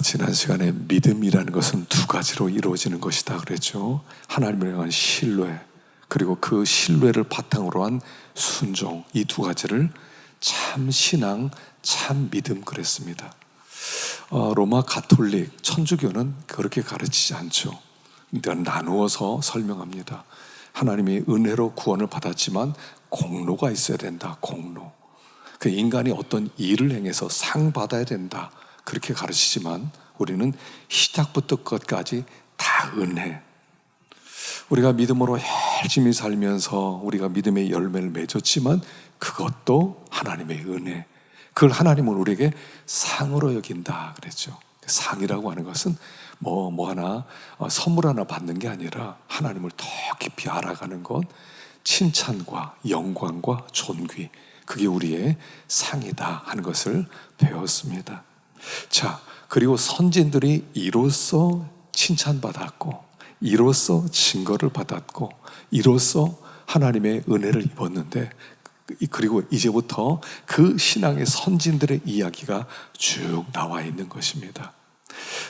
지난 시간에 믿음이라는 것은 두 가지로 이루어지는 것이다 그랬죠. 하나님을 향한 신뢰, 그리고 그 신뢰를 바탕으로 한 순종, 이 두 가지를 참 신앙, 참 믿음 그랬습니다. 로마 가톨릭 천주교는 그렇게 가르치지 않죠. 나누어서 설명합니다. 하나님이 은혜로 구원을 받았지만 공로가 있어야 된다. 공로. 그 인간이 어떤 일을 행해서 상 받아야 된다. 그렇게 가르치지만 우리는 시작부터 끝까지 다 은혜. 우리가 믿음으로 열심히 살면서 우리가 믿음의 열매를 맺었지만 그것도 하나님의 은혜. 그걸 하나님은 우리에게 상으로 여긴다 그랬죠. 상이라고 하는 것은 하나 선물 하나 받는 게 아니라 하나님을 더 깊이 알아가는 것, 칭찬과 영광과 존귀, 그게 우리의 상이다 하는 것을 배웠습니다. 자, 그리고 선진들이 이로써 칭찬받았고, 이로써 증거를 받았고, 이로써 하나님의 은혜를 입었는데, 그리고 이제부터 그 신앙의 선진들의 이야기가 쭉 나와 있는 것입니다.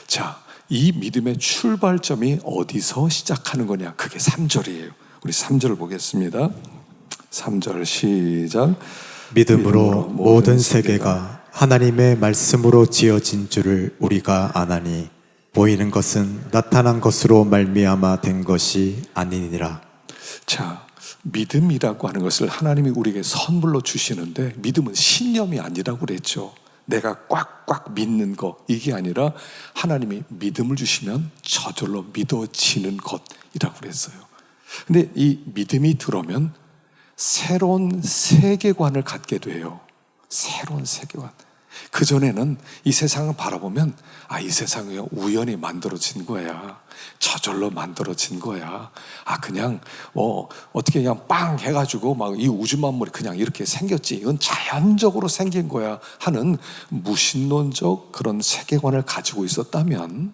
자, 이 믿음의 출발점이 어디서 시작하는 거냐? 그게 3절이에요. 우리 3절 보겠습니다. 3절 시작. 믿음으로 모든 세계가 하나님의 말씀으로 지어진 줄을 우리가 아나니 보이는 것은 나타난 것으로 말미암아 된 것이 아니니라. 자, 믿음이라고 하는 것을 하나님이 우리에게 선물로 주시는데, 믿음은 신념이 아니라고 그랬죠. 내가 꽉꽉 믿는 것, 이게 아니라 하나님이 믿음을 주시면 저절로 믿어지는 것이라고 그랬어요. 근데 이 믿음이 들어오면 새로운 세계관을 갖게 돼요. 새로운 세계관. 그전에는 이 세상을 바라보면 이 세상이 우연히 만들어진 거야. 저절로 만들어진 거야. 그냥 어떻게 그냥 빵 해가지고 막 이 우주 만물이 그냥 이렇게 생겼지. 이건 자연적으로 생긴 거야 하는 무신론적 그런 세계관을 가지고 있었다면,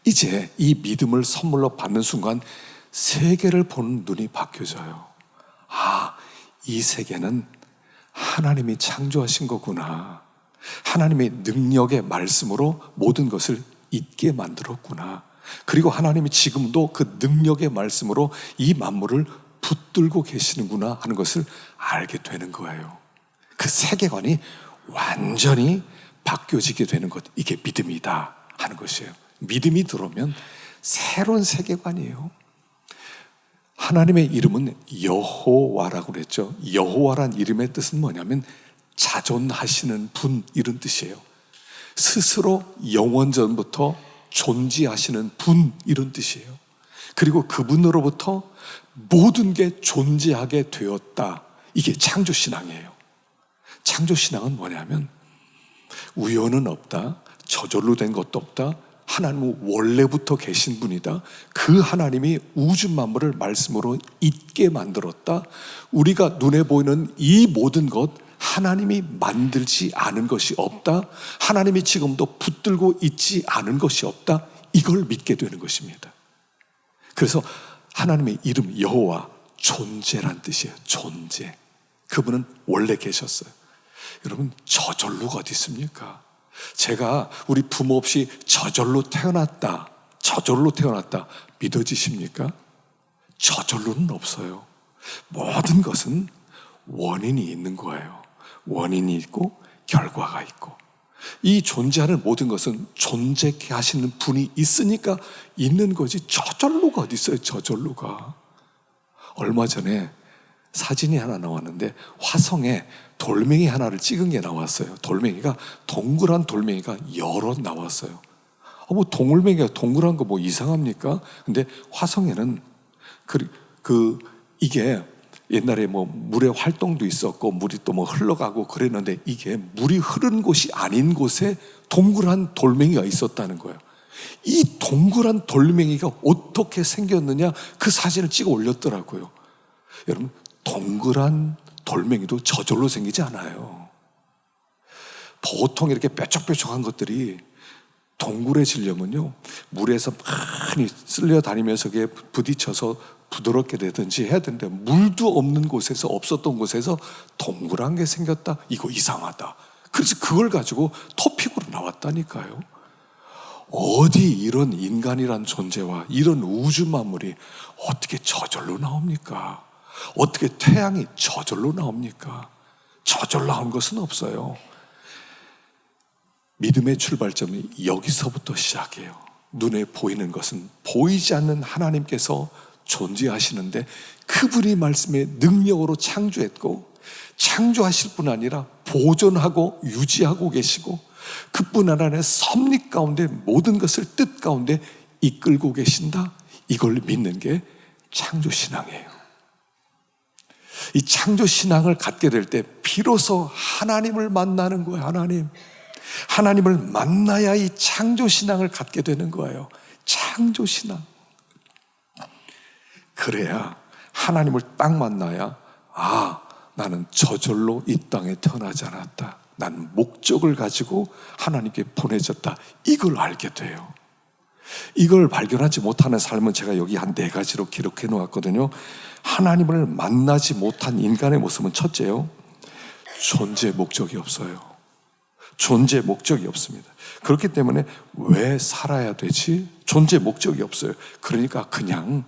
이제 이 믿음을 선물로 받는 순간 세계를 보는 눈이 바뀌어져요. 이 세계는 하나님이 창조하신 거구나. 하나님의 능력의 말씀으로 모든 것을 있게 만들었구나. 그리고 하나님이 지금도 그 능력의 말씀으로 이 만물을 붙들고 계시는구나 하는 것을 알게 되는 거예요. 그 세계관이 완전히 바뀌어지게 되는 것, 이게 믿음이다 하는 것이에요. 믿음이 들어오면 새로운 세계관이에요. 하나님의 이름은 여호와라고 그랬죠. 여호와란 이름의 뜻은 뭐냐면 자존하시는 분, 이런 뜻이에요. 스스로 영원전부터 존재하시는 분, 이런 뜻이에요. 그리고 그분으로부터 모든 게 존재하게 되었다. 이게 창조신앙이에요. 창조신앙은 뭐냐면 우연은 없다, 저절로 된 것도 없다, 하나님은 원래부터 계신 분이다. 그 하나님이 우주 만물을 말씀으로 있게 만들었다. 우리가 눈에 보이는 이 모든 것, 하나님이 만들지 않은 것이 없다. 하나님이 지금도 붙들고 있지 않은 것이 없다. 이걸 믿게 되는 것입니다. 그래서 하나님의 이름 여호와, 존재란 뜻이에요. 존재. 그분은 원래 계셨어요. 여러분, 저절로가 어디 있습니까? 제가 우리 부모 없이 저절로 태어났다 믿어지십니까? 저절로는 없어요. 모든 것은 원인이 있는 거예요. 원인이 있고 결과가 있고, 이 존재하는 모든 것은 존재케 하시는 분이 있으니까 있는 거지, 저절로가 어디 있어요. 저절로가. 얼마 전에 사진이 하나 나왔는데 화성에 돌멩이 하나를 찍은 게 나왔어요. 돌멩이가, 동그란 돌멩이가 여러 나왔어요. 돌멩이가 동그란 거 이상합니까? 근데 화성에는 이게 옛날에 물의 활동도 있었고 물이 또 흘러가고 그랬는데, 이게 물이 흐르는 곳이 아닌 곳에 동그란 돌멩이가 있었다는 거예요. 이 동그란 돌멩이가 어떻게 생겼느냐, 그 사진을 찍어 올렸더라고요. 여러분, 동그란 돌멩이도 저절로 생기지 않아요. 보통 이렇게 뾰족뾰족한 것들이 동그래지려면요, 물에서 많이 쓸려 다니면서 부딪혀서 부드럽게 되든지 해야 되는데, 물도 없는 곳에서, 없었던 곳에서 동그란 게 생겼다, 이거 이상하다. 그래서 그걸 가지고 토픽으로 나왔다니까요. 어디 이런 인간이란 존재와 이런 우주 만물이 어떻게 저절로 나옵니까? 어떻게 태양이 저절로 나옵니까? 저절로 나온 것은 없어요. 믿음의 출발점이 여기서부터 시작해요. 눈에 보이는 것은 보이지 않는 하나님께서 존재하시는데 그분이 말씀의 능력으로 창조했고 창조하실 뿐 아니라 보존하고 유지하고 계시고 그뿐 아니라 섭리 가운데 모든 것을 뜻 가운데 이끌고 계신다. 이걸 믿는 게 창조신앙이에요. 이 창조신앙을 갖게 될 때 비로소 하나님을 만나는 거예요. 하나님을 만나야 이 창조신앙을 갖게 되는 거예요. 창조신앙. 그래야 하나님을 딱 만나야 나는 저절로 이 땅에 태어나지 않았다. 나는 목적을 가지고 하나님께 보내졌다. 이걸 알게 돼요. 이걸 발견하지 못하는 삶은 제가 여기 한 4가지로 기록해 놓았거든요. 하나님을 만나지 못한 인간의 모습은 첫째요, 존재 목적이 없어요. 존재 목적이 없습니다. 그렇기 때문에 왜 살아야 되지? 존재 목적이 없어요. 그러니까 그냥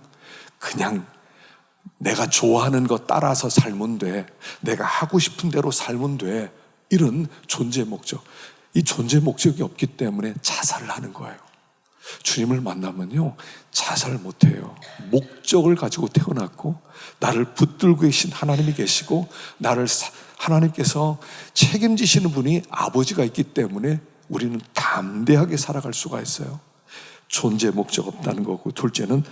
내가 좋아하는 거 따라서 살면 돼. 내가 하고 싶은 대로 살면 돼. 이런 존재 목적. 이 존재 목적이 없기 때문에 자살을 하는 거예요. 주님을 만나면요, 자살 못해요. 목적을 가지고 태어났고 나를 붙들고 계신 하나님이 계시고 나를 하나님께서 책임지시는 분이 아버지가 있기 때문에 우리는 담대하게 살아갈 수가 있어요. 존재 목적 없다는 거고, 둘째는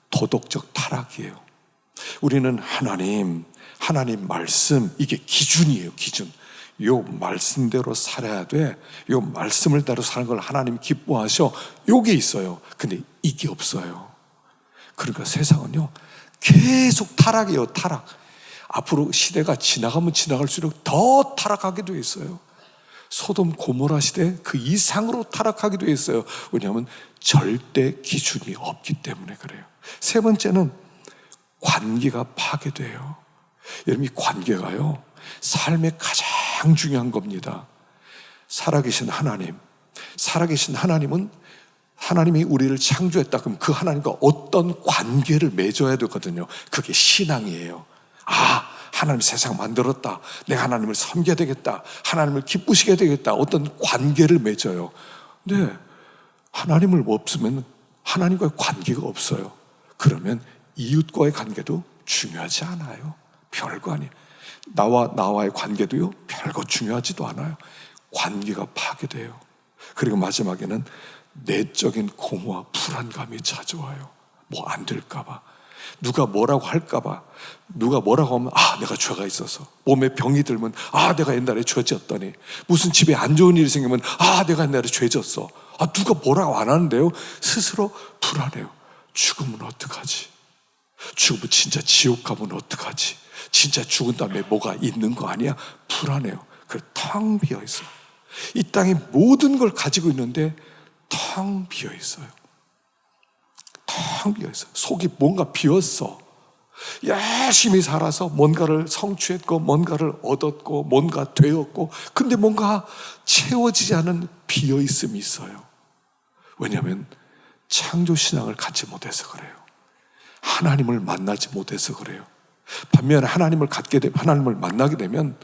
도덕적 타락이에요. 우리는 하나님 말씀, 이게 기준이에요. 기준. 요 말씀대로 살아야 돼. 요 말씀을 따라 사는 걸 하나님 기뻐하셔. 요게 있어요. 근데 이게 없어요. 그러니까 세상은요, 계속 타락이에요. 타락. 앞으로 시대가 지나가면 지나갈수록 더 타락하게 되어 있어요. 소돔 고모라 시대 그 이상으로 타락하게 되어 있어요. 왜냐하면 절대 기준이 없기 때문에 그래요. 세 번째는 관계가 파괴돼요. 여러분, 이 관계가요, 삶의 가장 중요한 겁니다. 살아계신 하나님은 하나님이 우리를 창조했다. 그럼 그 하나님과 어떤 관계를 맺어야 되거든요. 그게 신앙이에요. 하나님 세상 만들었다. 내가 하나님을 섬겨야 되겠다. 하나님을 기쁘시게 되겠다. 어떤 관계를 맺어요. 근데 하나님을 없으면 하나님과의 관계가 없어요. 그러면 이웃과의 관계도 중요하지 않아요. 별거 아니에요. 나와의 관계도요, 별거 중요하지도 않아요. 관계가 파괴돼요. 그리고 마지막에는 내적인 공허와 불안감이 찾아와요. 뭐 안 될까봐, 누가 뭐라고 할까봐, 누가 뭐라고 하면 내가 죄가 있어서, 몸에 병이 들면 내가 옛날에 죄 졌더니, 무슨 집에 안 좋은 일이 생기면 내가 옛날에 죄 졌어. 누가 뭐라고 안 하는데요, 스스로 불안해요. 죽으면 어떡하지? 죽으면 진짜 지옥 가면 어떡하지? 진짜 죽은 다음에 뭐가 있는 거 아니야? 불안해요. 그래서 텅 비어 있어요. 이 땅에 모든 걸 가지고 있는데 텅 비어 있어요. 텅 비어 있어요. 속이 뭔가 비었어. 열심히 살아서 뭔가를 성취했고 뭔가를 얻었고 뭔가 되었고, 근데 뭔가 채워지지 않은 비어 있음이 있어요. 왜냐하면 창조신앙을 갖지 못해서 그래요. 하나님을 만나지 못해서 그래요. 반면에 하나님을 만나게 되면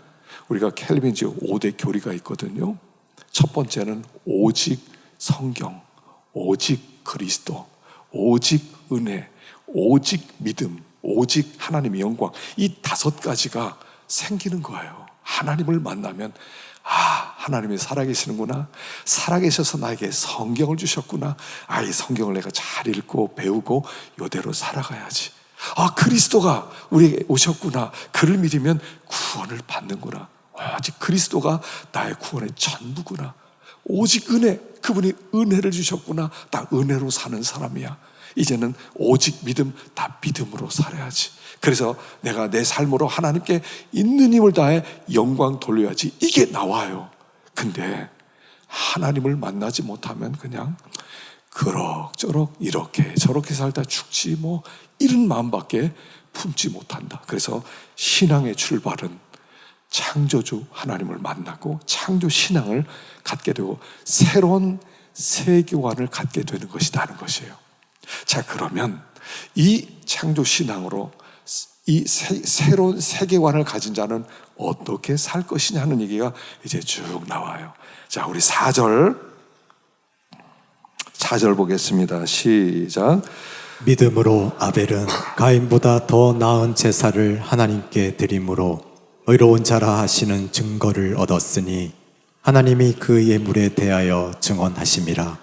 우리가 캘빈지 5대 교리가 있거든요. 첫 번째는 오직 성경, 오직 그리스도, 오직 은혜, 오직 믿음, 오직 하나님의 영광, 이 5가지가 생기는 거예요. 하나님을 만나면 하나님이 살아계시는구나, 살아계셔서 나에게 성경을 주셨구나, 이 성경을 내가 잘 읽고 배우고 이대로 살아가야지. 그리스도가 우리에게 오셨구나, 그를 믿으면 구원을 받는구나, 오직 그리스도가 나의 구원의 전부구나, 오직 은혜, 그분이 은혜를 주셨구나, 나 은혜로 사는 사람이야. 이제는 오직 믿음, 다 믿음으로 살아야지. 그래서 내가 내 삶으로 하나님께 있는 힘을 다해 영광 돌려야지. 이게 나와요. 근데 하나님을 만나지 못하면 그냥 그럭저럭 이렇게 저렇게 살다 죽지 뭐, 이런 마음밖에 품지 못한다. 그래서 신앙의 출발은 창조주 하나님을 만나고 창조 신앙을 갖게 되고 새로운 세계관을 갖게 되는 것이다 하는 것이에요. 자, 그러면 이 창조 신앙으로 이 새로운 세계관을 가진 자는 어떻게 살 것이냐 하는 얘기가 이제 쭉 나와요. 자, 우리 4절 보겠습니다. 시작. 믿음으로 아벨은 가인보다 더 나은 제사를 하나님께 드림으로 의로운 자라 하시는 증거를 얻었으니 하나님이 그 예물에 대하여 증언하심이라.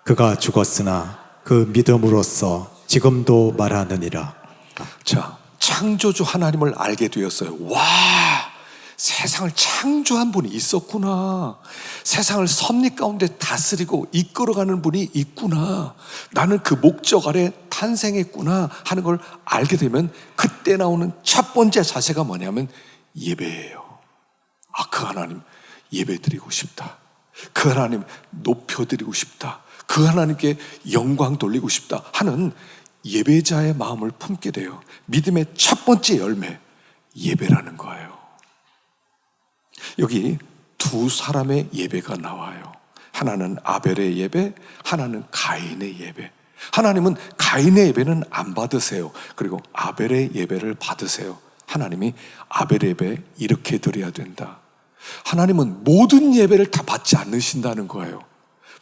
그가 죽었으나 그 믿음으로써 지금도 말하느니라. 자, 창조주 하나님을 알게 되었어요. 와, 세상을 창조한 분이 있었구나. 세상을 섭리 가운데 다스리고 이끌어가는 분이 있구나. 나는 그 목적 아래 탄생했구나 하는 걸 알게 되면 그때 나오는 첫 번째 자세가 뭐냐면 예배예요. 아, 그 하나님 예배드리고 싶다. 그 하나님 높여드리고 싶다. 그 하나님께 영광 돌리고 싶다 하는 예배자의 마음을 품게 돼요. 믿음의 첫 번째 열매, 예배라는 거예요. 여기 두 사람의 예배가 나와요. 하나는 아벨의 예배, 하나는 가인의 예배. 하나님은 가인의 예배는 안 받으세요. 그리고 아벨의 예배를 받으세요. 하나님이 아벨의 예배 이렇게 드려야 된다. 하나님은 모든 예배를 다 받지 않으신다는 거예요.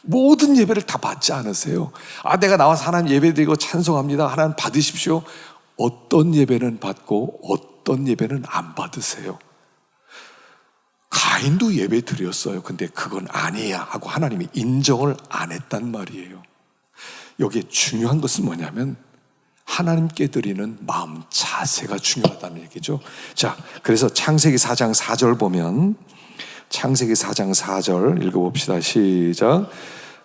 모든 예배를 다 받지 않으세요. 아, 내가 나와서 하나님 예배드리고 찬송합니다. 하나님 받으십시오. 어떤 예배는 받고 어떤 예배는 안 받으세요. 가인도 예배 드렸어요. 근데 그건 아니야 하고 하나님이 인정을 안 했단 말이에요. 여기에 중요한 것은 뭐냐면 하나님께 드리는 마음 자세가 중요하다는 얘기죠. 자, 그래서 창세기 4장 4절 보면 창세기 4장 4절 읽어봅시다. 시작.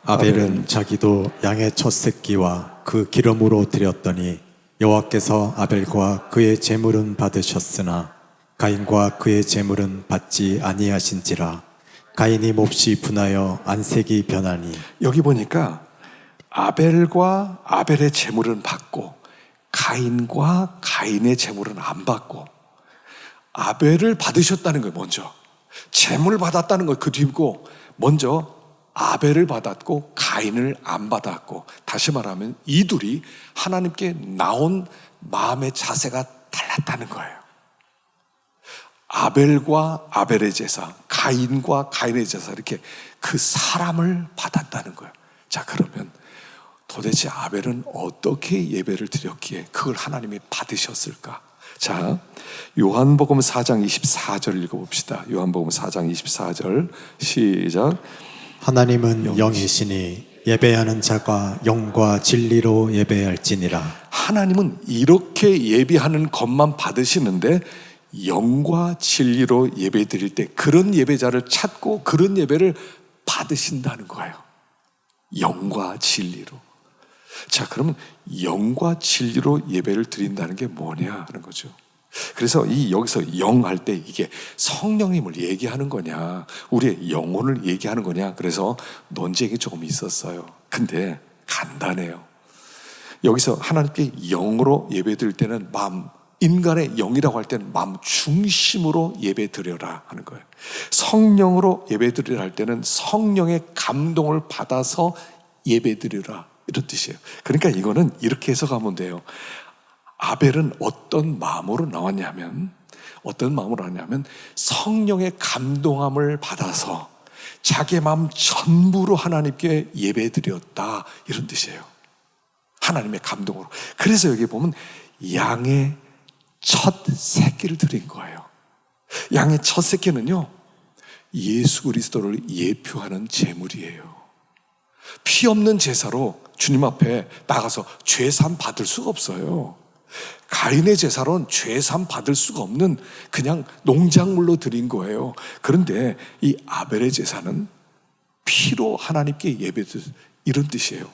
아벨은 자기도 양의 첫 새끼와 그 기름으로 드렸더니 여호와께서 아벨과 그의 제물은 받으셨으나 가인과 그의 제물은 받지 아니하신지라. 가인이 몹시 분하여 안색이 변하니. 여기 보니까 아벨과 아벨의 제물은 받고 가인과 가인의 제물은 안 받고, 아벨을 받으셨다는 거예요. 먼저 제물 받았다는 거예요. 그 뒤고 먼저 아벨을 받았고 가인을 안 받았고, 다시 말하면 이 둘이 하나님께 나온 마음의 자세가 달랐다는 거예요. 아벨과 아벨의 제사, 가인과 가인의 제사, 이렇게 그 사람을 받았다는 거예요. 자, 그러면 도대체 아벨은 어떻게 예배를 드렸기에 그걸 하나님이 받으셨을까? 자, 요한복음 4장 24절 읽어봅시다. 요한복음 4장 24절 시작. 하나님은 영이시니 예배하는 자가 영과 진리로 예배할지니라. 하나님은 이렇게 예배하는 것만 받으시는데 영과 진리로 예배 드릴 때 그런 예배자를 찾고 그런 예배를 받으신다는 거예요. 영과 진리로. 자, 그러면 영과 진리로 예배를 드린다는 게 뭐냐 하는 거죠. 그래서 여기서 영 할 때 이게 성령님을 얘기하는 거냐, 우리의 영혼을 얘기하는 거냐, 그래서 논쟁이 조금 있었어요. 근데 간단해요. 여기서 하나님께 영으로 예배 드릴 때는 마음, 인간의 영이라고 할 때는 마음 중심으로 예배 드려라 하는 거예요. 성령으로 예배 드리라 할 때는 성령의 감동을 받아서 예배 드리라, 이런 뜻이에요. 그러니까 이거는 이렇게 해석하면 돼요. 아벨은 어떤 마음으로 나왔냐면 성령의 감동함을 받아서 자기의 마음 전부로 하나님께 예배 드렸다, 이런 뜻이에요. 하나님의 감동으로. 그래서 여기 보면 양의 첫 새끼를 드린 거예요. 양의 첫 새끼는요, 예수 그리스도를 예표하는 제물이에요. 피 없는 제사로 주님 앞에 나가서 죄산 받을 수가 없어요. 가인의 제사로는 죄산 받을 수가 없는 그냥 농작물로 드린 거예요. 그런데 이 아벨의 제사는 피로 하나님께 예배드, 이런 뜻이에요.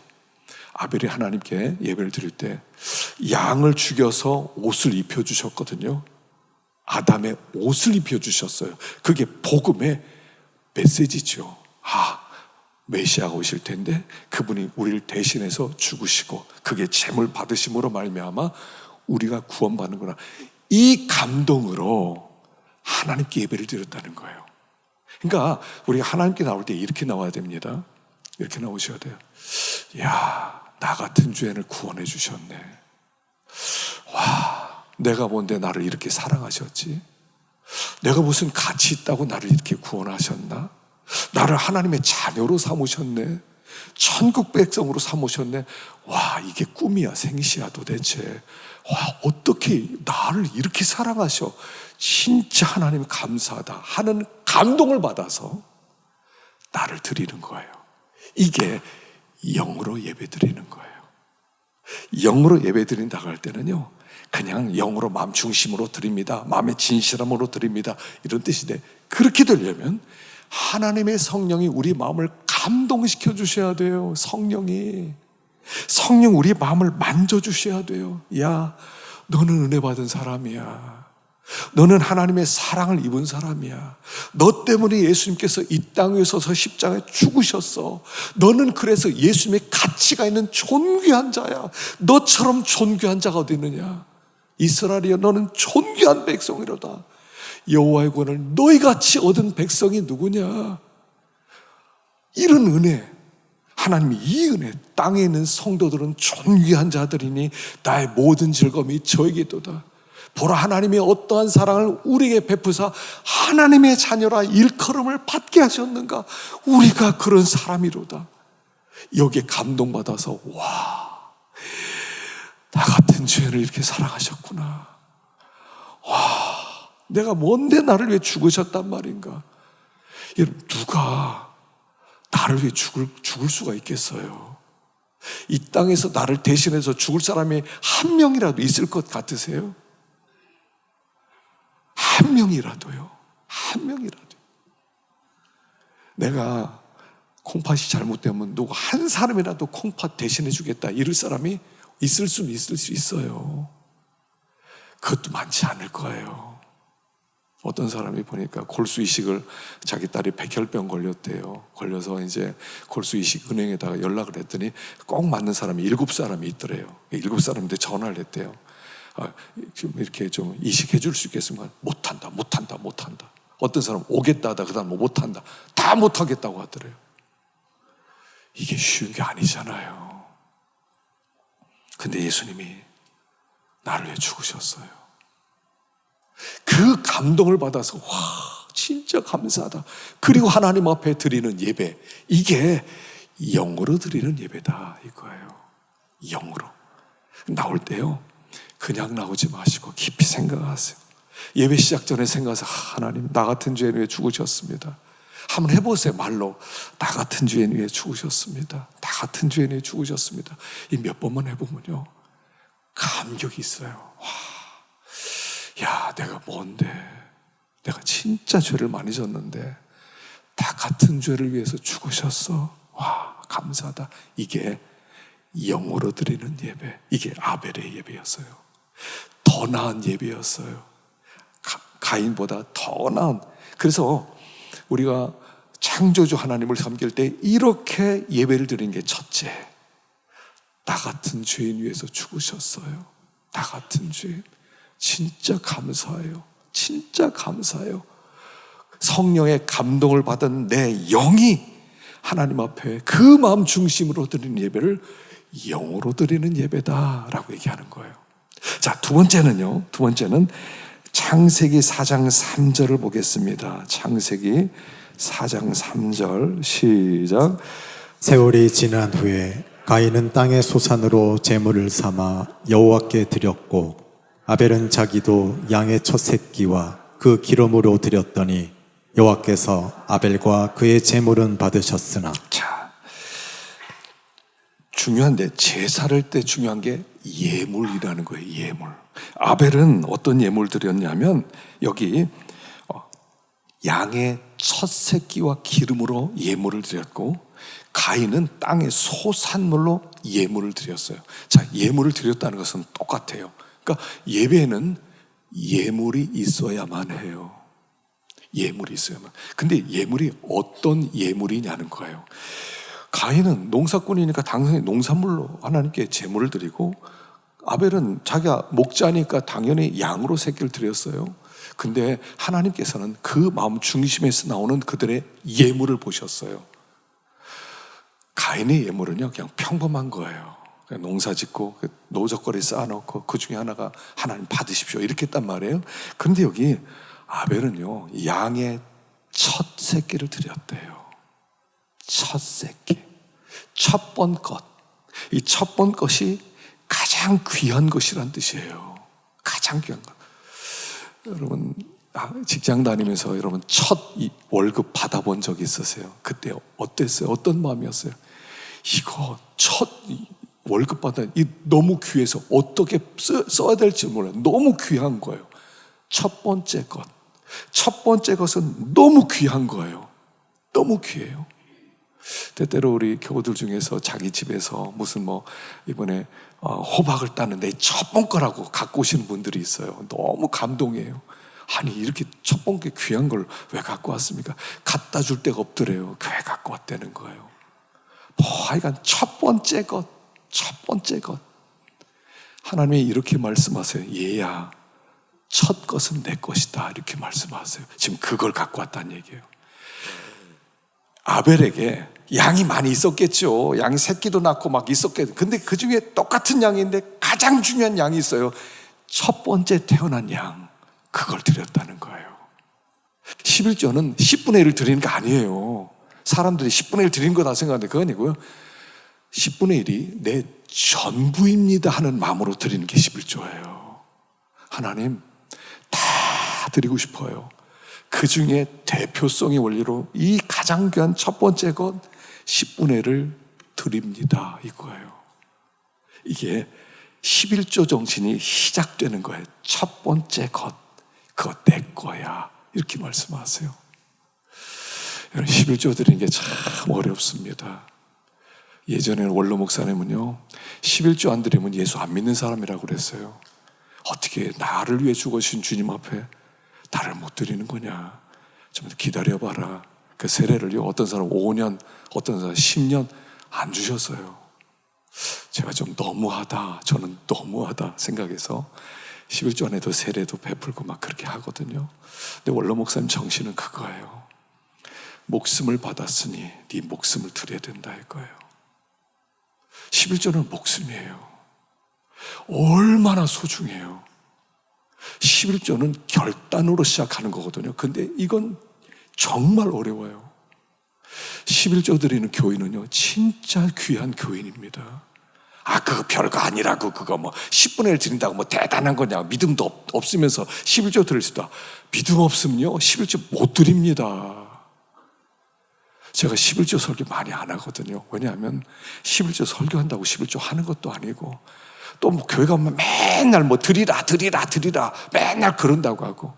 아벨이 하나님께 예배를 드릴 때 양을 죽여서 옷을 입혀주셨거든요. 아담의 옷을 입혀주셨어요. 그게 복음의 메시지죠. 아, 메시아가 오실 텐데 그분이 우리를 대신해서 죽으시고 그게 제물 받으심으로 말미암아 우리가 구원받는구나. 이 감동으로 하나님께 예배를 드렸다는 거예요. 그러니까 우리가 하나님께 나올 때 이렇게 나와야 됩니다. 이렇게 나오셔야 돼요. 야, 나 같은 죄인을 구원해 주셨네. 와, 내가 뭔데 나를 이렇게 사랑하셨지? 내가 무슨 가치 있다고 나를 이렇게 구원하셨나? 나를 하나님의 자녀로 삼으셨네. 천국 백성으로 삼으셨네. 와, 이게 꿈이야, 생시야 도대체. 와, 어떻게 나를 이렇게 사랑하셔? 진짜 하나님 감사하다 하는 감동을 받아서 나를 드리는 거예요. 이게 영으로 예배 드리는 거예요. 영으로 예배 드린다고 할 때는요, 그냥 영으로 마음 중심으로 드립니다, 마음의 진실함으로 드립니다, 이런 뜻인데, 그렇게 되려면 하나님의 성령이 우리 마음을 감동시켜 주셔야 돼요. 성령 우리 마음을 만져주셔야 돼요. 야, 너는 은혜 받은 사람이야. 너는 하나님의 사랑을 입은 사람이야. 너 때문에 예수님께서 이 땅에 서서 십자가에 죽으셨어. 너는 그래서 예수님의 가치가 있는 존귀한 자야. 너처럼 존귀한 자가 어디 있느냐? 이스라엘이여, 너는 존귀한 백성이로다. 여호와의 구원을 너희같이 얻은 백성이 누구냐? 이런 은혜, 하나님이 이 은혜, 땅에 있는 성도들은 존귀한 자들이니 나의 모든 즐거움이 저에게 있도다. 보라, 하나님의 어떠한 사랑을 우리에게 베푸사 하나님의 자녀라 일컬음을 받게 하셨는가? 우리가 그런 사람이로다. 여기에 감동받아서, 와, 나 같은 죄를 이렇게 사랑하셨구나. 와, 내가 뭔데 나를 위해 죽으셨단 말인가? 여러분, 누가 나를 위해 죽을 수가 있겠어요? 이 땅에서 나를 대신해서 죽을 사람이 한 명이라도 있을 것 같으세요? 한 명이라도요. 한 명이라도. 내가 콩팥이 잘못되면 누구 한 사람이라도 콩팥 대신해 주겠다 이럴 사람이 있을 수는 있을 수 있어요. 그것도 많지 않을 거예요. 어떤 사람이 보니까 골수 이식을, 자기 딸이 백혈병 걸렸대요. 걸려서 이제 골수 이식 은행에다가 연락을 했더니 꼭 맞는 사람이 7사람이 있더래요. 7사람인데 전화를 했대요. 좀 이렇게 좀 이식해 줄 수 있겠습니까? 못한다. 어떤 사람은 오겠다 하다 그 다음 못한다. 다 못하겠다고 하더래요. 이게 쉬운 게 아니잖아요. 근데 예수님이 나를 위해 죽으셨어요. 그 감동을 받아서, 와, 진짜 감사하다. 그리고 하나님 앞에 드리는 예배, 이게 영으로 드리는 예배다 이거예요. 영으로 나올 때요, 그냥 나오지 마시고 깊이 생각하세요. 예배 시작 전에 생각해서, 하나님, 나 같은 죄인 위해 죽으셨습니다. 한번 해보세요. 말로, 나 같은 죄인 위해 죽으셨습니다. 나 같은 죄인 위해 죽으셨습니다. 이 몇 번만 해보면요, 감격이 있어요. 와, 야, 내가 뭔데, 내가 진짜 죄를 많이 졌는데 다 같은 죄를 위해서 죽으셨어. 와, 감사하다. 이게 영으로 드리는 예배, 이게 아벨의 예배였어요. 더 나은 예배였어요. 가인보다 더 나은. 그래서 우리가 창조주 하나님을 섬길 때 이렇게 예배를 드리는 게 첫째, 나 같은 죄인 위해서 죽으셨어요. 나 같은 죄인. 진짜 감사해요. 진짜 감사해요. 성령의 감동을 받은 내 영이 하나님 앞에 그 마음 중심으로 드리는 예배를 영으로 드리는 예배다라고 얘기하는 거예요. 자, 두 번째는 창세기 4장 3절을 보겠습니다. 창세기 4장 3절 시작. 세월이 지난 후에 가인은 땅의 소산으로 제물을 삼아 여호와께 드렸고 아벨은 자기도 양의 첫 새끼와 그 기름으로 드렸더니 여호와께서 아벨과 그의 제물은 받으셨으나. 자, 중요한데, 제사를 때 중요한 게 예물이라는 거예요. 예물. 아벨은 어떤 예물 드렸냐면, 여기 양의 첫 새끼와 기름으로 예물을 드렸고, 가인은 땅의 소산물로 예물을 드렸어요. 자, 예물을 드렸다는 것은 똑같아요. 그러니까 예배는 예물이 있어야만 해요. 예물이 있어야만. 근데 예물이 어떤 예물이냐는 거예요. 가인은 농사꾼이니까 당연히 농산물로 하나님께 제물을 드리고, 아벨은 자기가 목자니까 당연히 양으로 새끼를 드렸어요. 근데 하나님께서는 그 마음 중심에서 나오는 그들의 예물을 보셨어요. 가인의 예물은요 그냥 평범한 거예요. 그냥 농사 짓고 노적거리 쌓아놓고 그 중에 하나가 하나님 받으십시오 이렇게 했단 말이에요. 그런데 여기 아벨은요 양의 첫 새끼를 드렸대요. 첫 새끼, 첫 번 것. 이 첫 번 것이 가장 귀한 것이란 뜻이에요. 가장 귀한 것. 여러분 직장 다니면서 여러분 첫 월급 받아본 적이 있으세요? 그때 어땠어요? 어떤 마음이었어요? 이거 첫 월급 받아 너무 귀해서 어떻게 써야 될지 몰라요. 너무 귀한 거예요. 첫 번째 것. 첫 번째 것은 너무 귀한 거예요. 너무 귀해요. 때때로 우리 교우들 중에서 자기 집에서 무슨 이번에 호박을 따는데 첫 번 거라고 갖고 오시는 분들이 있어요. 너무 감동이에요. 아니 이렇게 첫 번째 귀한 걸 왜 갖고 왔습니까? 갖다 줄 데가 없더래요. 교회 갖고 왔다는 거예요. 하여간 첫 번째 것, 첫 번째 것. 하나님이 이렇게 말씀하세요. 얘야, 첫 것은 내 것이다. 이렇게 말씀하세요. 지금 그걸 갖고 왔다는 얘기예요. 아벨에게 양이 많이 있었겠죠. 양이 새끼도 낳고 막 있었겠죠. 근데 그 중에 똑같은 양인데 가장 중요한 양이 있어요. 첫 번째 태어난 양. 그걸 드렸다는 거예요. 11조는 10분의 1을 드리는 게 아니에요. 사람들이 10분의 1 드리는 거다 생각하는데 그거 아니고요. 10분의 1이 내 전부입니다 하는 마음으로 드리는 게 11조예요. 하나님 다 드리고 싶어요. 그 중에 대표성의 원리로 이 가장 귀한 첫 번째 것 10분의 1을 드립니다 이거예요. 이게 11조 정신이 시작되는 거예요. 첫 번째 것, 그거 내 거야 이렇게 말씀하세요. 여러분 11조 드리는 게 참 어렵습니다. 예전에는 원로 목사님은요 11조 안 드리면 예수 안 믿는 사람이라고 그랬어요. 어떻게 나를 위해 죽으신 주님 앞에 나를 못 드리는 거냐. 좀 기다려봐라. 그 세례를요 어떤 사람 5년 어떤 사람 10년 안 주셨어요. 제가 좀 너무하다, 저는 너무하다 생각해서 11조 안에도 세례도 베풀고 막 그렇게 하거든요. 근데 원로 목사님 정신은 그거예요. 목숨을 받았으니 네 목숨을 드려야 된다 이거예요. 11조는 목숨이에요. 얼마나 소중해요. 11조는 결단으로 시작하는 거거든요. 근데 이건 정말 어려워요. 11조 드리는 교인은요 진짜 귀한 교인입니다. 그거 별거 아니라고 그거 10분의 1 드린다고 대단한 거냐. 믿음도 없으면서 11조 드릴 수 있다. 믿음 없으면요 11조 못 드립니다. 제가 11조 설교 많이 안 하거든요. 왜냐하면 11조 설교한다고 11조 하는 것도 아니고 또 교회 가면 맨날 드리라 맨날 그런다고 하고.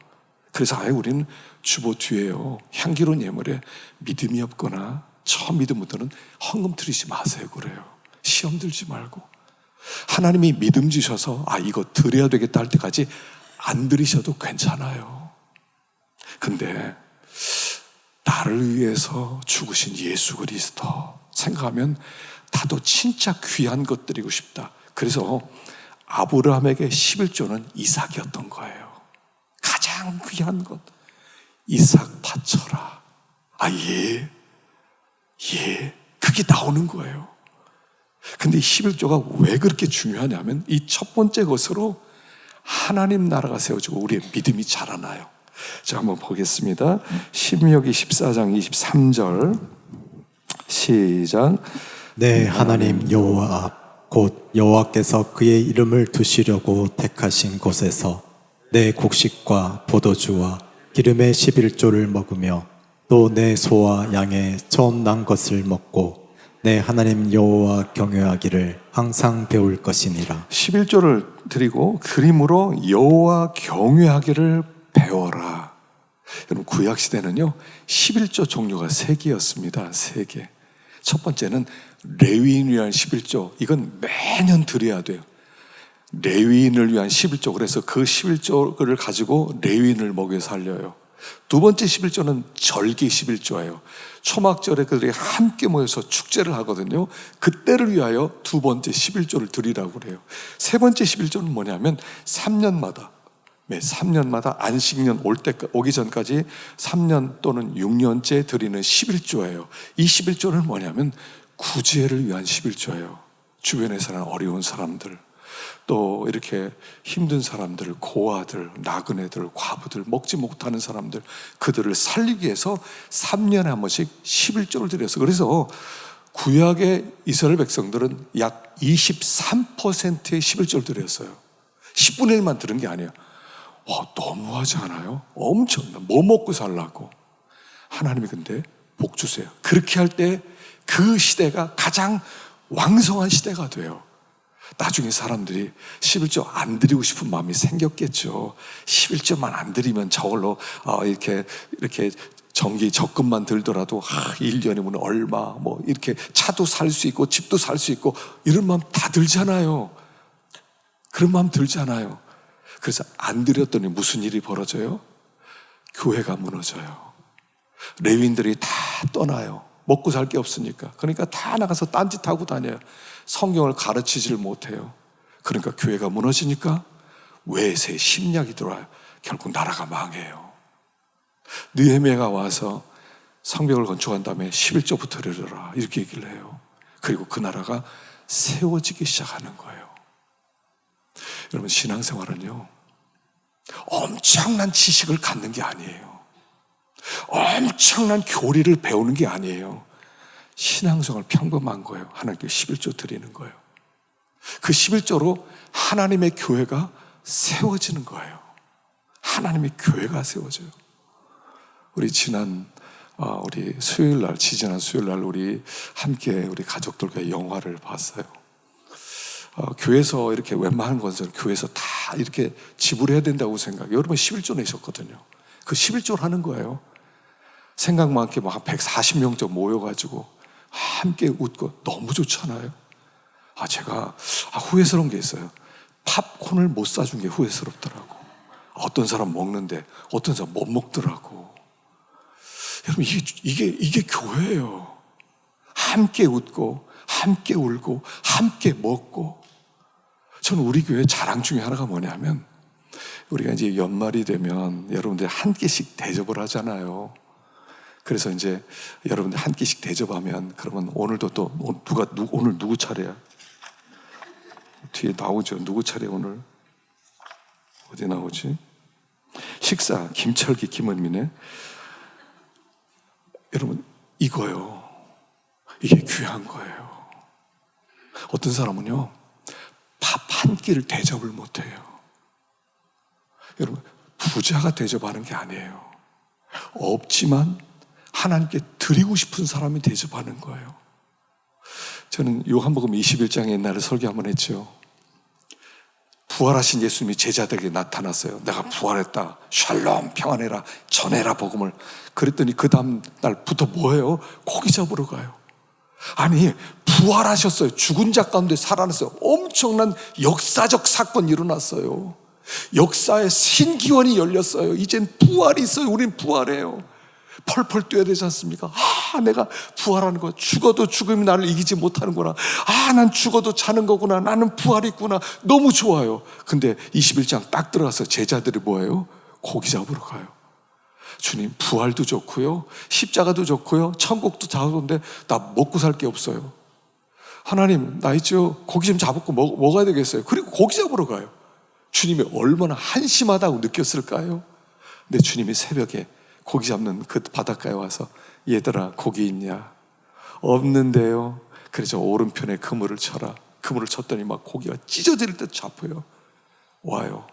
그래서 우리는 주보 뒤에요 향기로운 예물에 믿음이 없거나 처음 믿은 분들은 헌금 드리지 마세요 그래요. 시험 들지 말고 하나님이 믿음 주셔서 이거 드려야 되겠다 할 때까지 안 드리셔도 괜찮아요. 근데 나를 위해서 죽으신 예수 그리스도 생각하면 나도 진짜 귀한 것 드리고 싶다. 그래서 아브라함에게 11조는 이삭이었던 거예요. 가장 귀한 것 이삭 바쳐라. 그게 나오는 거예요. 근데 11조가 왜 그렇게 중요하냐면 이 첫 번째 것으로 하나님 나라가 세워지고 우리의 믿음이 자라나요. 자, 한번 보겠습니다. 신명기 14장 23절 시작. 내 하나님 여호와 앞 곧 여호와께서 그의 이름을 두시려고 택하신 곳에서 내 곡식과 포도주와 기름의 11조를 먹으며 또 내 소와 양의 처음 난 것을 먹고 내 하나님 여호와 경외하기를 항상 배울 것이니라. 11조를 드리고 그림으로 여호와 경외하기를 배워라. 여러분 구약 시대는요 11조 종류가 3개였습니다. 3개. 첫 번째는 레위인을 위한 11조. 이건 매년 드려야 돼요. 레위인을 위한 11조. 그래서 그 11조를 가지고 레위인을 먹여 살려요. 두 번째 11조는 절기 11조예요. 초막절에 그들이 함께 모여서 축제를 하거든요. 그때를 위하여 두 번째 11조를 드리라고 그래요. 세 번째 11조는 뭐냐면 3년마다 안식년 오기 전까지 3년 또는 6년째 드리는 11조예요. 이 11조는 뭐냐면 구제를 위한 11조예요. 주변에 사는 어려운 사람들, 또 이렇게 힘든 사람들, 고아들, 나그네들, 과부들, 먹지 못하는 사람들, 그들을 살리기 위해서 3년에 한 번씩 11조를 드렸어요. 그래서 구약의 이스라엘 백성들은 약 23%의 11조를 드렸어요. 10분의 1만 들은 게 아니에요. 너무하지 않아요? 엄청나. 뭐 먹고 살라고. 하나님이 근데 복 주세요. 그렇게 할 때 그 시대가 가장 왕성한 시대가 돼요. 나중에 사람들이 11조 안 드리고 싶은 마음이 생겼겠죠. 11조만 안 드리면 저걸로 이렇게 정기 적금만 들더라도 1년이면 얼마, 뭐 이렇게 차도 살 수 있고 집도 살 수 있고 이런 마음 다 들잖아요. 그런 마음 들잖아요. 그래서 안 드렸더니 무슨 일이 벌어져요? 교회가 무너져요. 레위인들이 다 떠나요. 먹고 살 게 없으니까. 그러니까 다 나가서 딴짓하고 다녀요. 성경을 가르치지를 못해요. 그러니까 교회가 무너지니까 외세 심약이 들어와요. 결국 나라가 망해요. 느헤미야가 와서 성벽을 건축한 다음에 11조부터 드려라 이렇게 얘기를 해요. 그리고 그 나라가 세워지기 시작하는 거예요. 여러분, 신앙생활은요, 엄청난 지식을 갖는 게 아니에요. 엄청난 교리를 배우는 게 아니에요. 신앙생활 평범한 거예요. 하나님께 11조 드리는 거예요. 그 11조로 하나님의 교회가 세워지는 거예요. 하나님의 교회가 세워져요. 우리 지난 지지난 수요일 날 우리 함께 우리 가족들과 영화를 봤어요. 교회에서 이렇게 웬만한 것은 교회에서 다 이렇게 지불해야 된다고 생각해요. 여러분 11조 내셨거든요. 그 11조를 하는 거예요. 생각 많게 한 140명 정도 모여가지고 함께 웃고 너무 좋잖아요. 제가 후회스러운 게 있어요. 팝콘을 못 사준 게 후회스럽더라고. 어떤 사람 먹는데 어떤 사람 못 먹더라고. 여러분, 이게 교회예요. 함께 웃고 함께 울고 함께 먹고. 저는 우리 교회 자랑 중에 하나가 뭐냐면, 우리가 이제 연말이 되면 여러분들 한 끼씩 대접을 하잖아요. 그래서 이제 여러분들 한 끼씩 대접하면, 그러면 오늘도 또 오늘 누구 차례야? 뒤에 나오죠. 누구 차례 오늘? 어디 나오지? 식사 김철기, 김은미네. 여러분, 이거요. 이게 귀한 거예요. 어떤 사람은요, 밥 한 끼를 대접을 못해요. 여러분, 부자가 대접하는 게 아니에요. 없지만 하나님께 드리고 싶은 사람이 대접하는 거예요. 저는 요한복음 21장에 옛날에 설교 한번 했죠. 부활하신 예수님이 제자들에게 나타났어요. 내가 부활했다. 샬롬, 평안해라. 전해라, 복음을. 그랬더니 그 다음 날부터 뭐예요? 고기 잡으러 가요. 아니, 부활하셨어요. 죽은 자 가운데 살아났어요. 엄청난 역사적 사건이 일어났어요. 역사의 신기원이 열렸어요. 이젠 부활이 있어요. 우린 부활해요. 펄펄 뛰어야 되지 않습니까? 내가 부활하는 거. 죽어도 죽음이 나를 이기지 못하는구나. 난 죽어도 자는 거구나. 나는 부활이 있구나. 너무 좋아요. 근데 21장 딱 들어가서 제자들이 뭐예요? 고기 잡으러 가요. 주님, 부활도 좋고요, 십자가도 좋고요, 천국도 좋은데 나 먹고 살 게 없어요. 하나님, 나 있죠? 고기 좀 잡고 먹어야 되겠어요. 그리고 고기 잡으러 가요. 주님이 얼마나 한심하다고 느꼈을까요? 근데 주님이 새벽에 고기 잡는 그 바닷가에 와서, 얘들아, 고기 있냐? 없는데요. 그래서 오른편에 그물을 쳐라. 그물을 쳤더니 막 고기가 찢어질 듯 잡혀요. 와요.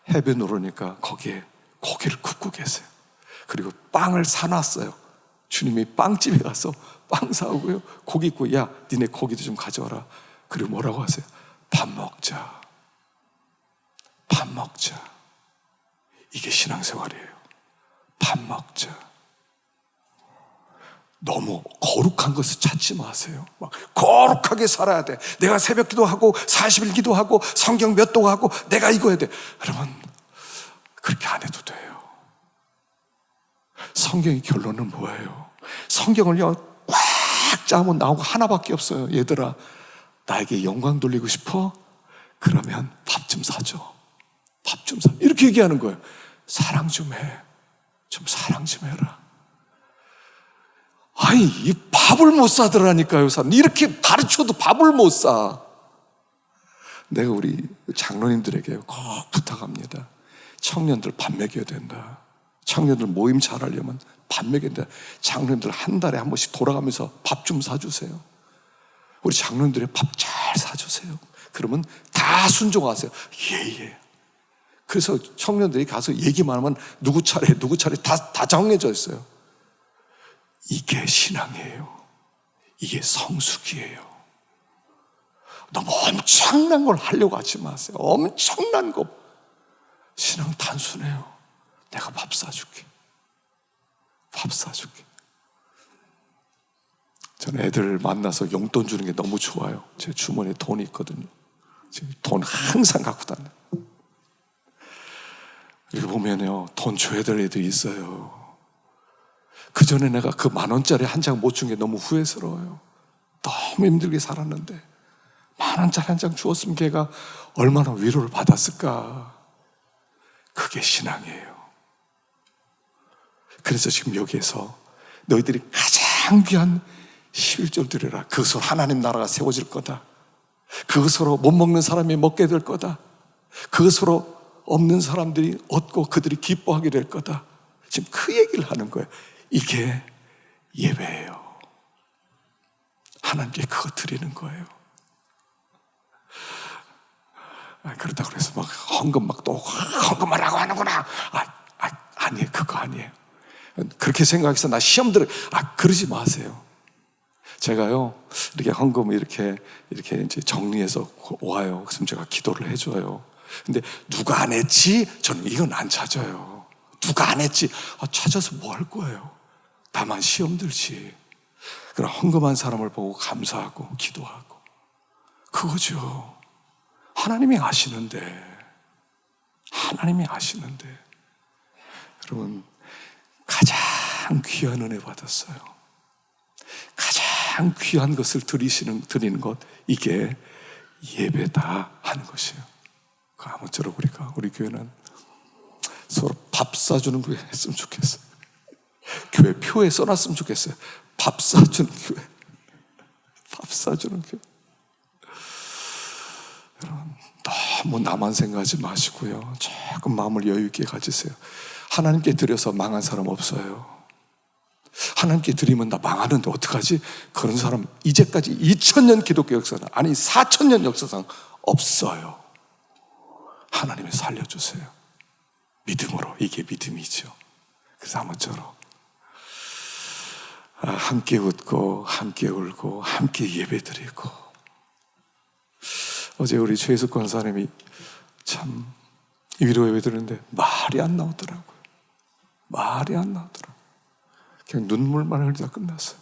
해변 오르니까 거기에 고기를 굽고 계세요. 그리고 빵을 사놨어요. 주님이 빵집에 가서 빵 사오고요, 고기 있고, 야, 니네 고기도 좀 가져와라. 그리고 뭐라고 하세요? 밥 먹자. 밥 먹자. 이게 신앙생활이에요. 밥 먹자. 너무 거룩한 것을 찾지 마세요. 막 거룩하게 살아야 돼. 내가 새벽 기도하고 40일 기도하고 성경 몇 도 하고 내가 이거 해야 돼. 여러분, 그렇게 안 해도 돼요. 성경의 결론은 뭐예요? 성경을요, 꽉 짜면 나오고 하나밖에 없어요. 얘들아, 나에게 영광 돌리고 싶어? 그러면 밥 좀 사줘. 밥 좀 사. 이렇게 얘기하는 거예요. 사랑 좀 해. 좀 사랑 좀 해라. 아니, 이 밥을 못 사더라니까요, 사람. 이렇게 가르쳐도 밥을 못 사. 내가 우리 장로님들에게 꼭 부탁합니다. 청년들 밥 먹여야 된다. 청년들 모임 잘하려면 밥 먹여야 된다. 장로님들 한 달에 한 번씩 돌아가면서 밥 좀 사주세요. 우리 장로님들의 밥 잘 사주세요. 그러면 다 순종하세요. 예. 그래서 청년들이 가서 얘기만 하면 누구 차례 다 정해져 있어요. 이게 신앙이에요. 이게 성숙이에요. 너무 엄청난 걸 하려고 하지 마세요. 엄청난 거. 신앙 단순해요. 내가 밥 사줄게. 밥 사줄게. 저는 애들 만나서 용돈 주는 게 너무 좋아요. 제 주머니에 돈이 있거든요. 지금 돈 항상 갖고 다녀요. 이렇게 보면요, 돈 줘야 될 애들이 있어요. 그 전에 내가 그 10,000원짜리 한 장 못 준 게 너무 후회스러워요. 너무 힘들게 살았는데 10,000원짜리 한 장 주었으면 걔가 얼마나 위로를 받았을까. 그게 신앙이에요. 그래서 지금 여기에서 너희들이 가장 귀한 11절 드려라. 그것으로 하나님 나라가 세워질 거다. 그것으로 못 먹는 사람이 먹게 될 거다. 그것으로 없는 사람들이 얻고 그들이 기뻐하게 될 거다. 지금 그 얘기를 하는 거예요. 이게 예배예요. 하나님께 그거 드리는 거예요. 그렇다고 해서 막 헌금 막 또 헌금하라고 하는구나. 아니에요. 그거 아니에요. 그렇게 생각해서 나 시험 들어. 그러지 마세요. 제가요, 이렇게 헌금 이렇게 이제 정리해서 와요. 그럼 제가 기도를 해줘요. 근데 누가 안 했지? 저는 이건 안 찾아요. 누가 안 했지? 찾아서 뭐 할 거예요? 다만 시험 들지. 그럼 헌금한 사람을 보고 감사하고 기도하고. 그거죠. 하나님이 아시는데. 여러분, 가장 귀한 은혜 받았어요. 가장 귀한 것을 드리는 것, 이게 예배다 하는 것이에요. 아무쪼록 우리 교회는 서로 밥 사주는 교회 했으면 좋겠어요. 교회 표에 써놨으면 좋겠어요. 밥 사주는 교회. 여러분, 너무 나만 생각하지 마시고요. 조금 마음을 여유 있게 가지세요. 하나님께 드려서 망한 사람 없어요. 하나님께 드리면 나 망하는데 어떡하지? 그런 사람 이제까지 2000년 기독교 역사상, 아니 4000년 역사상 없어요. 하나님이 살려주세요. 믿음으로. 이게 믿음이죠. 그래서 아무쪼록 함께 웃고 함께 울고 함께 예배드리고. 어제 우리 최혜숙 권사님이 참 위로 예배드리는데 말이 안 나오더라고요. 그냥 눈물만 흘리다 끝났어요.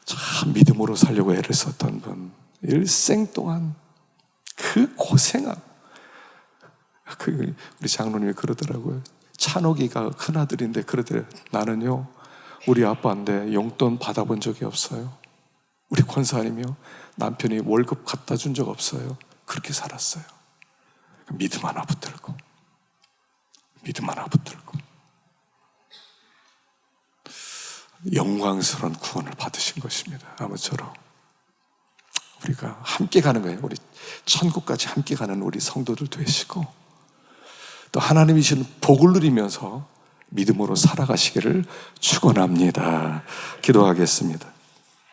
참 믿음으로 살려고 애를 썼던 분, 일생 동안 그 고생함. 우리 장로님이 그러더라고요. 찬옥이가 큰아들인데 그러더래요. 나는요, 우리 아빠인데 용돈 받아본 적이 없어요. 우리 권사님이요, 남편이 월급 갖다 준 적 없어요. 그렇게 살았어요. 믿음 하나 붙들고 영광스러운 구원을 받으신 것입니다. 아무쪼록 우리가 함께 가는 거예요. 우리 천국까지 함께 가는 우리 성도들 되시고, 또 하나님이 주신 복을 누리면서 믿음으로 살아가시기를 축원합니다. 기도하겠습니다.